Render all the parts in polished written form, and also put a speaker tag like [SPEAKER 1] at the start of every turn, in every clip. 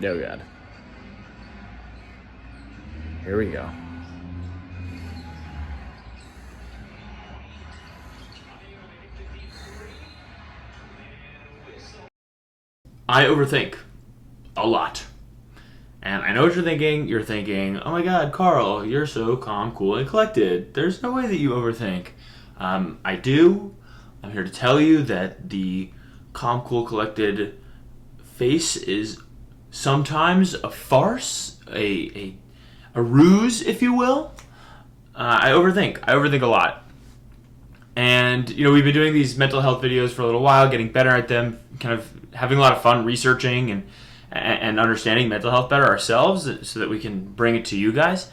[SPEAKER 1] Oh god. Here we go. I overthink a lot. And I know what you're thinking. You're thinking, oh my god, Carl, you're so calm, cool, and collected. There's no way that you overthink. I do. I'm here to tell you that the calm, cool, collected face is sometimes a farce, a ruse, if you will. I overthink. I overthink a lot. And, we've been doing these mental health videos for a little while, getting better at them, kind of having a lot of fun researching and understanding mental health better ourselves so that we can bring it to you guys.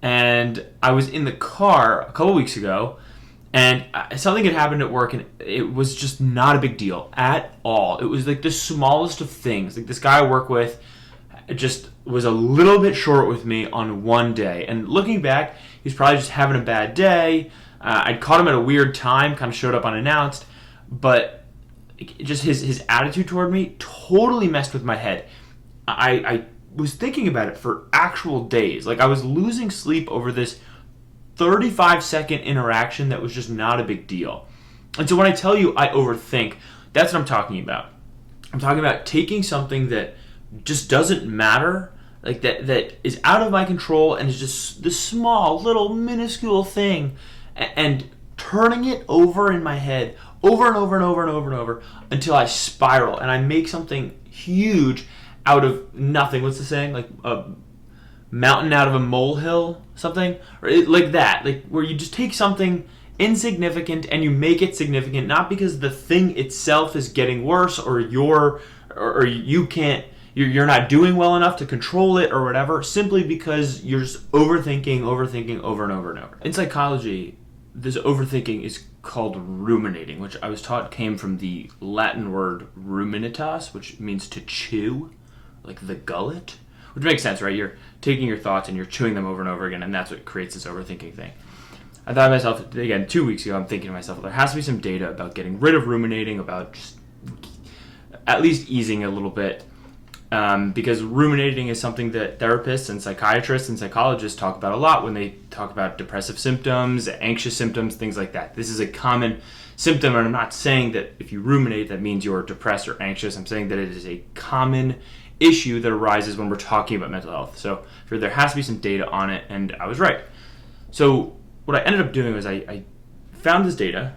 [SPEAKER 1] And I was in the car a couple weeks ago, and something had happened at work, and it was just not a big deal at all. It was like the smallest of things. Like, this guy I work with just was a little bit short with me on one day. And looking back, he's probably just having a bad day. I'd caught him at a weird time, kind of showed up unannounced, but just his attitude toward me totally messed with my head. I was thinking about it for actual days. Like, I was losing sleep over this 35-second interaction that was just not a big deal. And so when I tell you I overthink, that's what I'm talking about. I'm talking about taking something that just doesn't matter, like that is out of my control and is just this small, little, minuscule thing, and turning it over in my head over and over and over and over and over until I spiral and I make something huge out of nothing. What's the saying? Like a mountain out of a molehill, something? Or like that. Like where you just take something insignificant and you make it significant, not because the thing itself is getting worse or you're not doing well enough to control it or whatever, simply because you're just overthinking over and over and over. In psychology, this overthinking is called ruminating, which I was taught came from the Latin word ruminatas, which means to chew, like the gullet, which makes sense, right? You're taking your thoughts and you're chewing them over and over again, and that's what creates this overthinking thing. I thought to myself, again, 2 weeks ago, I'm thinking to myself, there has to be some data about getting rid of ruminating, about just at least easing a little bit. Because ruminating is something that therapists and psychiatrists and psychologists talk about a lot when they talk about depressive symptoms, anxious symptoms, things like that. This is a common symptom, and I'm not saying that if you ruminate that means you're depressed or anxious. I'm saying that it is a common issue that arises when we're talking about mental health. So there has to be some data on it, and I was right. So what I ended up doing was I found this data,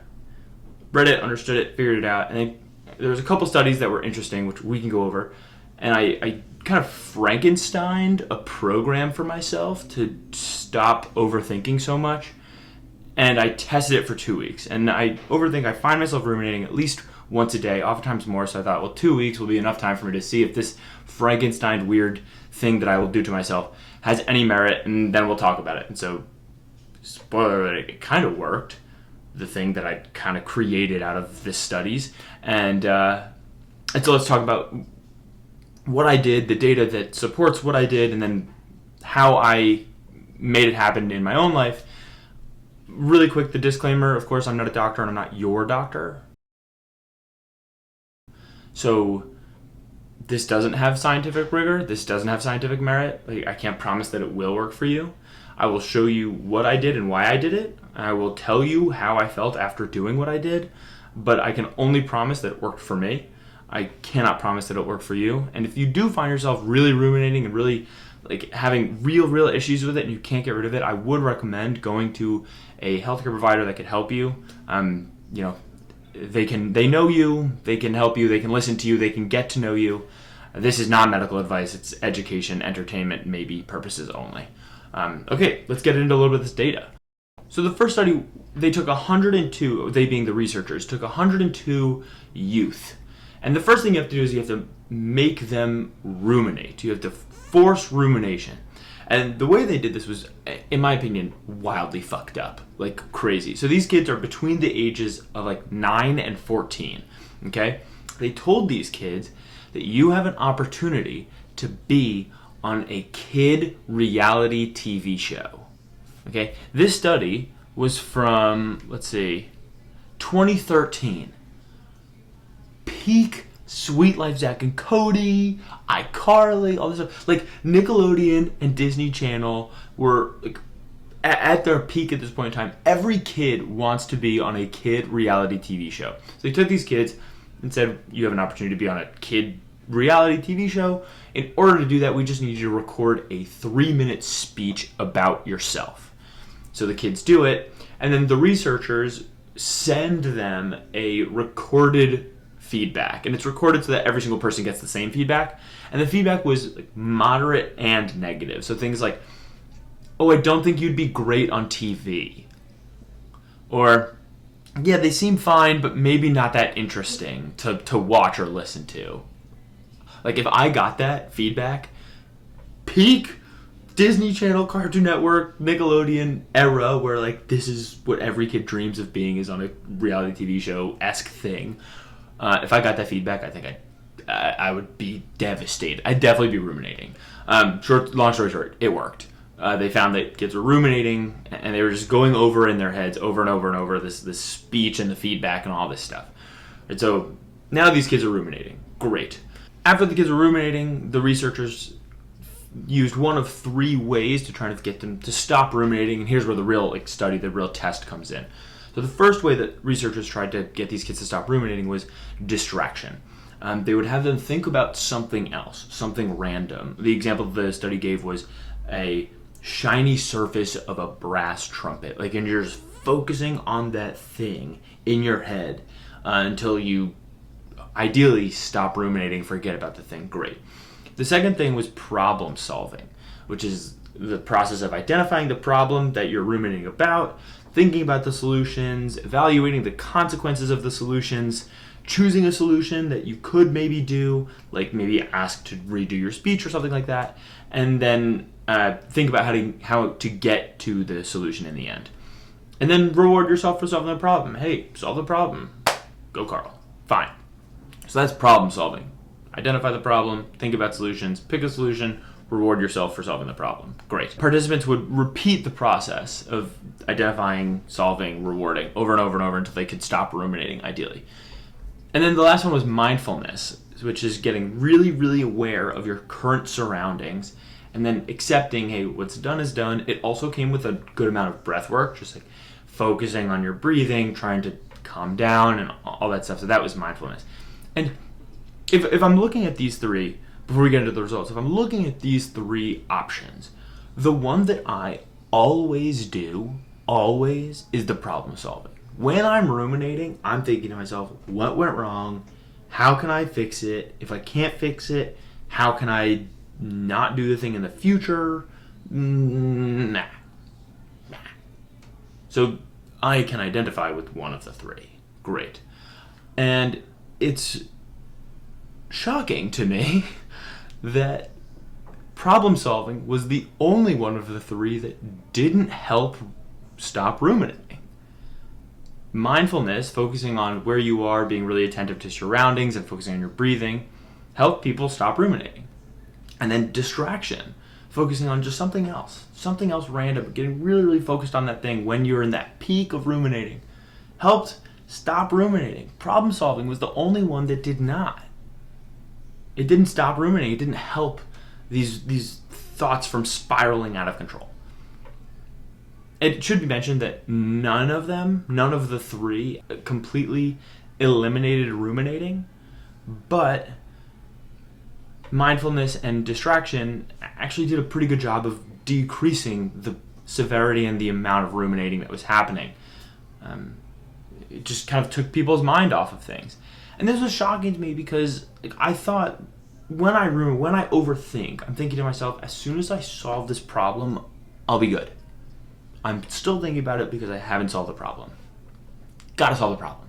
[SPEAKER 1] read it, understood it, figured it out, and there was a couple studies that were interesting, which we can go over. And I kind of Frankensteined a program for myself to stop overthinking so much. And I tested it for 2 weeks. And I find myself ruminating at least once a day, oftentimes more. So I thought, well, 2 weeks will be enough time for me to see if this Frankenstein weird thing that I will do to myself has any merit, and then we'll talk about it. And so, spoiler alert, it kind of worked, the thing that I kind of created out of this studies. And so let's talk about what I did, the data that supports what I did, and then how I made it happen in my own life. Really quick, the disclaimer, of course, I'm not a doctor and I'm not your doctor. So this doesn't have scientific rigor. This doesn't have scientific merit. Like, I can't promise that it will work for you. I will show you what I did and why I did it. I will tell you how I felt after doing what I did, but I can only promise that it worked for me. I cannot promise that it'll work for you. And if you do find yourself really ruminating and really like having real issues with it and you can't get rid of it, I would recommend going to a healthcare provider that could help you. They know you, they can help you, they can listen to you, they can get to know you. This is not medical advice, it's education, entertainment, maybe purposes only. Okay, let's get into a little bit of this data. So the first study, they took 102, they being the researchers, took 102 youth. And the first thing you have to do is you have to make them ruminate. You have to force rumination. And the way they did this was, in my opinion, wildly fucked up. Like crazy. So these kids are between the ages of like 9 and 14. Okay? They told these kids that you have an opportunity to be on a kid reality TV show. Okay? This study was from, 2013. Peak Sweet Life Zack and Cody, iCarly, all this stuff. Like, Nickelodeon and Disney Channel were like at their peak at this point in time. Every kid wants to be on a kid reality TV show. So they took these kids and said, you have an opportunity to be on a kid reality TV show. In order to do that, we just need you to record a 3-minute speech about yourself. So the kids do it, and then the researchers send them a recorded feedback. And it's recorded so that every single person gets the same feedback. And the feedback was like moderate and negative. So things like, oh, I don't think you'd be great on TV. Or, yeah, they seem fine, but maybe not that interesting to watch or listen to. Like, if I got that feedback, peak Disney Channel, Cartoon Network, Nickelodeon era, where, like, this is what every kid dreams of being, is on a reality TV show-esque thing. If I got that feedback, I think I would be devastated. I'd definitely be ruminating. Long story short, it worked. They found that kids were ruminating, and they were just going over in their heads over and over and over this speech and the feedback and all this stuff. And so now these kids are ruminating. Great. After the kids were ruminating, the researchers used one of 3 ways to try to get them to stop ruminating, and here's where the real study, the real test comes in. So the first way that researchers tried to get these kids to stop ruminating was distraction. They would have them think about something else, something random. The example the study gave was a shiny surface of a brass trumpet. Like, and you're just focusing on that thing in your head until you ideally stop ruminating, forget about the thing. Great. The second thing was problem solving, which is the process of identifying the problem that you're ruminating about, thinking about the solutions, evaluating the consequences of the solutions, choosing a solution that you could maybe do, like maybe ask to redo your speech or something like that, and then think about how to get to the solution in the end. And then reward yourself for solving the problem. Hey, solve the problem. Go, Carl. Fine. So that's problem solving. Identify the problem, think about solutions, pick a solution, reward yourself for solving the problem. Great. Participants would repeat the process of identifying, solving, rewarding over and over and over until they could stop ruminating, ideally. And then the last one was mindfulness, which is getting really, really aware of your current surroundings and then accepting, hey, what's done is done. It also came with a good amount of breath work, just like focusing on your breathing, trying to calm down and all that stuff. So that was mindfulness. And if I'm looking at these 3, before we get into the results, if I'm looking at these 3 options, the one that I always do, is the problem solving. When I'm ruminating, I'm thinking to myself, what went wrong? How can I fix it? If I can't fix it, how can I not do the thing in the future? Nah. So I can identify with one of the 3. Great. And it's shocking to me that problem solving was the only one of the 3 that didn't help stop ruminating. Mindfulness, focusing on where you are, being really attentive to surroundings and focusing on your breathing, helped people stop ruminating. And then distraction, focusing on just something else random, getting really, really focused on that thing when you're in that peak of ruminating, helped stop ruminating. Problem solving was the only one that did not. It didn't stop ruminating. It didn't help these thoughts from spiraling out of control. It should be mentioned that none of the 3 completely eliminated ruminating, but mindfulness and distraction actually did a pretty good job of decreasing the severity and the amount of ruminating that was happening. It just kind of took people's mind off of things. And this was shocking to me because I thought when I overthink, I'm thinking to myself, as soon as I solve this problem, I'll be good. I'm still thinking about it because I haven't solved the problem. Gotta solve the problem.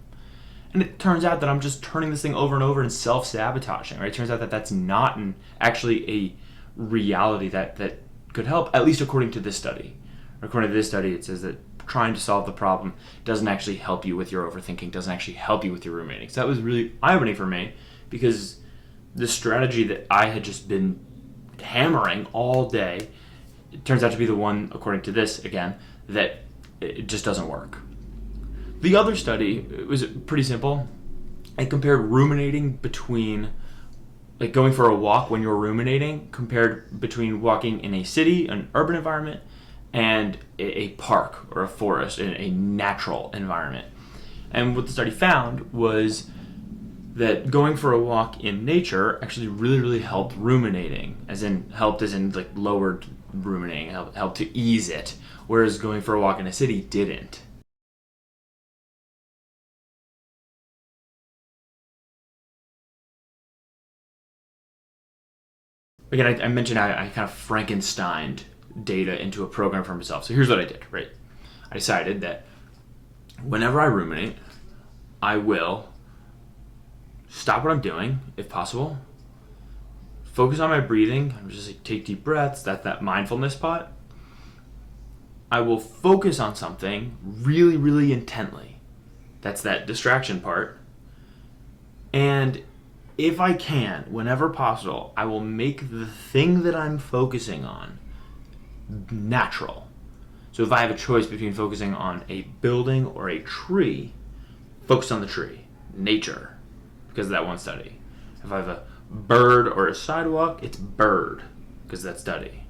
[SPEAKER 1] And it turns out that I'm just turning this thing over and over and self-sabotaging, right? It turns out that that's not actually a reality that could help, at least according to this study. According to this study, it says that trying to solve the problem doesn't actually help you with your overthinking, doesn't actually help you with your ruminating. So that was really eye-opening for me because the strategy that I had just been hammering all day, it turns out to be the one, according to this, again, that it just doesn't work. The other study was pretty simple. I compared ruminating between, like going for a walk when you're ruminating, compared between walking in a city, an urban environment, and a park or a forest, in a natural environment. And what the study found was that going for a walk in nature actually really, really helped ruminating, as in like lowered ruminating, helped to ease it, whereas going for a walk in a city didn't. Again, I mentioned I kind of Frankensteined data into a program for myself. So here's what I did, right? I decided that whenever I ruminate, I will stop what I'm doing, if possible, focus on my breathing, just like take deep breaths, that mindfulness part. I will focus on something really, really intently. That's that distraction part. And if I can, whenever possible, I will make the thing that I'm focusing on natural. So if I have a choice between focusing on a building or a tree, focus on the tree, nature, because of that one study. If I have a bird or a sidewalk, it's bird, because of that study.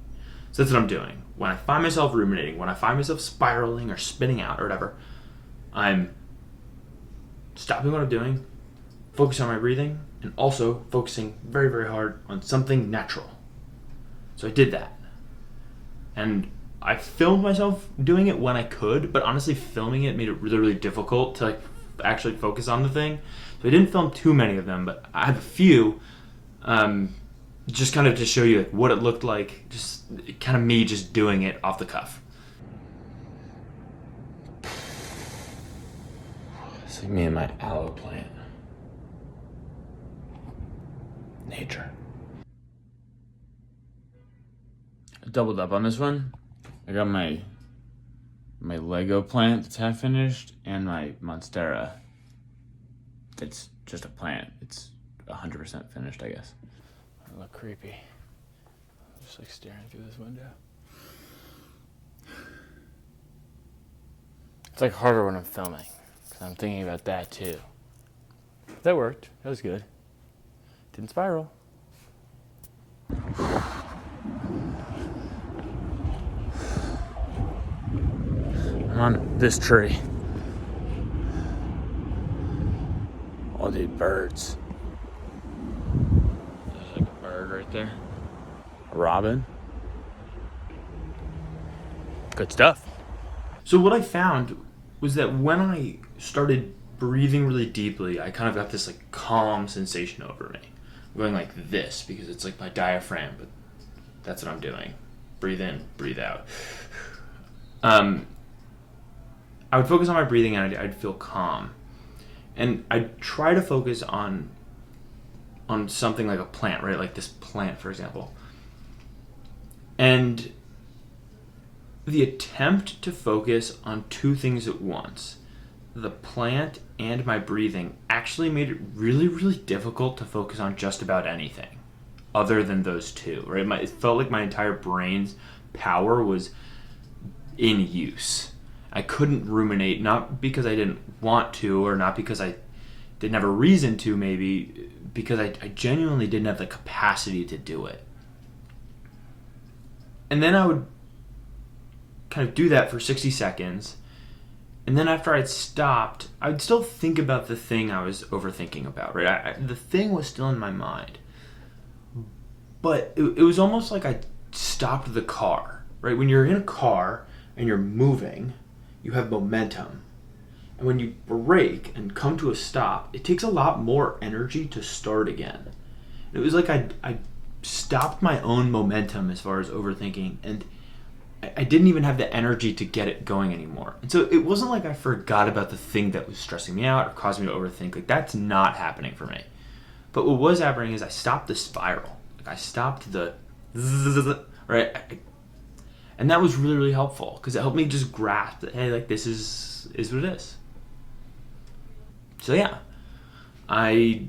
[SPEAKER 1] So that's what I'm doing. When I find myself ruminating, when I find myself spiraling or spinning out or whatever, I'm stopping what I'm doing, focusing on my breathing, and also focusing very, very hard on something natural. So I did that. And I filmed myself doing it when I could, but honestly filming it made it really, really difficult to actually focus on the thing. So I didn't film too many of them, but I have a few, just kind of to show you what it looked like, just kind of me just doing it off the cuff. It's like me and my aloe plant. Nature. I doubled up on this one. I got my Lego plant that's half finished and my Monstera. It's just a plant. It's 100% finished, I guess. I look creepy. I'm just staring through this window. It's harder when I'm filming, because I'm thinking about that too. That worked. That was good. Didn't spiral. I'm on this tree. Oh, dude, birds. There's a bird right there. A robin. Good stuff. So what I found was that when I started breathing really deeply, I kind of got this calm sensation over me. I'm going like this because it's my diaphragm, but that's what I'm doing. Breathe in, breathe out. I would focus on my breathing and I'd feel calm. And I'd try to focus on something like a plant, right? Like this plant, for example. And the attempt to focus on two things at once, the plant and my breathing, actually made it really, really difficult to focus on just about anything other than those two, right? It felt like my entire brain's power was in use. I couldn't ruminate, not because I didn't want to or not because I didn't have a reason to, maybe because I genuinely didn't have the capacity to do it. And then I would kind of do that for 60 seconds. And then after I'd stopped, I would still think about the thing I was overthinking about, right? The thing was still in my mind. But it was almost like I stopped the car, right? When you're in a car and you're moving, you have momentum. And when you brake and come to a stop, it takes a lot more energy to start again. It was like I stopped my own momentum as far as overthinking, and I didn't even have the energy to get it going anymore. And so it wasn't like I forgot about the thing that was stressing me out or causing me to overthink. That's not happening for me. But what was happening is I stopped the spiral. I stopped the right? And that was really, really helpful because it helped me just grasp that, hey, this is what it is. So yeah, I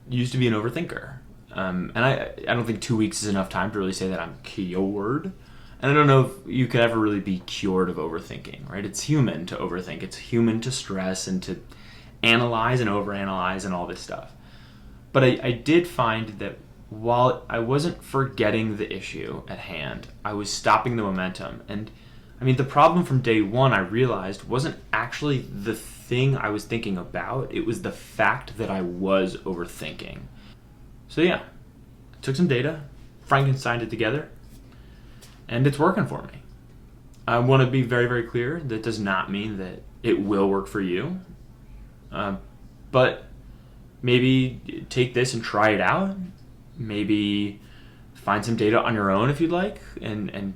[SPEAKER 1] used to be an overthinker. And I don't think 2 weeks is enough time to really say that I'm cured. And I don't know if you could ever really be cured of overthinking, right? It's human to overthink. It's human to stress and to analyze and overanalyze and all this stuff. But I did find that while I wasn't forgetting the issue at hand, I was stopping the momentum. And I mean, the problem from day one, I realized, wasn't actually the thing I was thinking about. It was the fact that I was overthinking. So yeah, I took some data, Frankensteined it together, and it's working for me. I want to be very, very clear. That does not mean that it will work for you. But maybe take this and try it out. Maybe find some data on your own if you'd like, and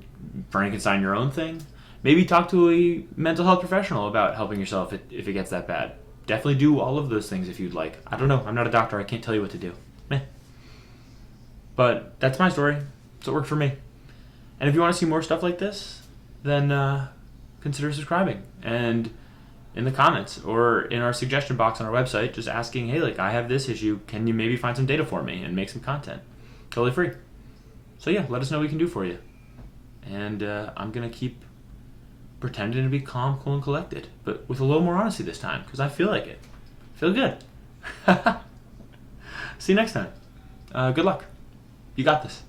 [SPEAKER 1] Frankenstein your own thing. Maybe talk to a mental health professional about helping yourself if it gets that bad. Definitely do all of those things if you'd like. I don't know. I'm not a doctor. I can't tell you what to do. But that's my story. So it worked for me. And if you want to see more stuff like this, then consider subscribing. And in the comments or in our suggestion box on our website, just asking, hey, like, I have this issue. Can you maybe find some data for me and make some content? Totally free. So yeah, let us know what we can do for you. And I'm going to keep pretending to be calm, cool, and collected, but with a little more honesty this time, because I feel like it. Feel good. See you next time. Good luck. You got this.